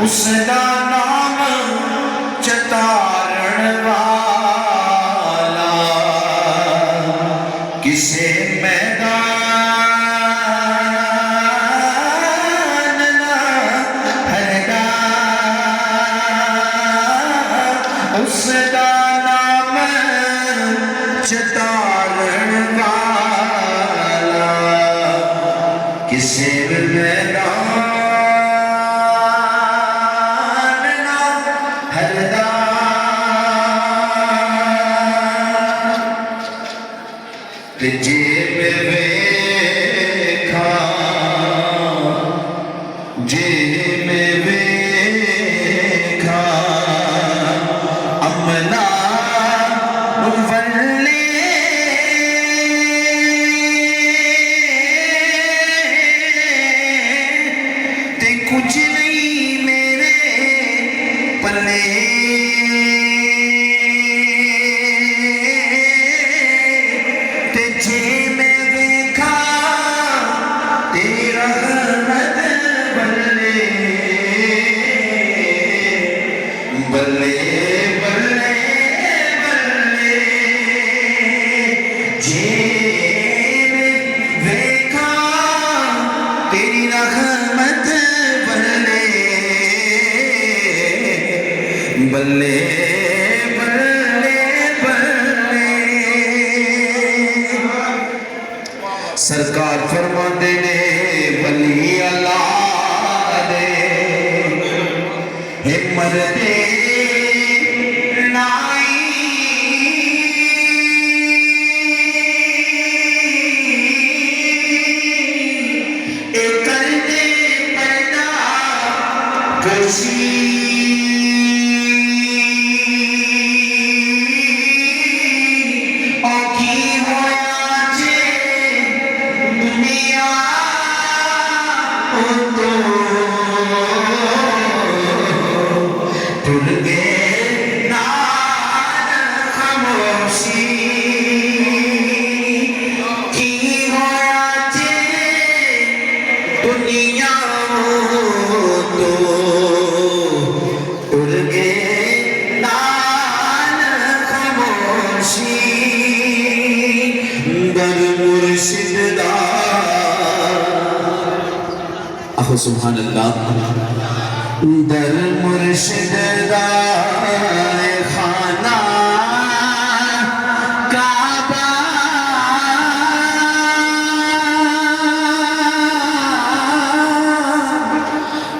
उसदा नाम चतारण वाला किसे मैदान ना हरदा उसदा नाम चतारण वाला किसे मैदान जे में वेखा जे में वेखा अमना वल्ले ते कुछ नहीं मेरे पल्ले बल्ले बल्ले बल्ले जे वेखा तेरी रहमत बल्ले बल्ले बल्ले बल्ले। सरकार फरमाते ने बली अल्लाह दे हिम्मत दे सुभान अल्लाह दर मुर्शिद खाना काबा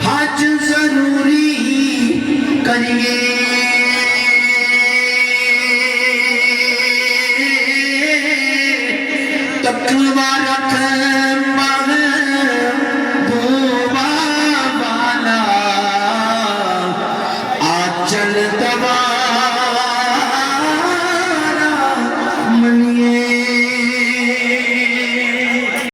हज जरूरी करिए तकवा रख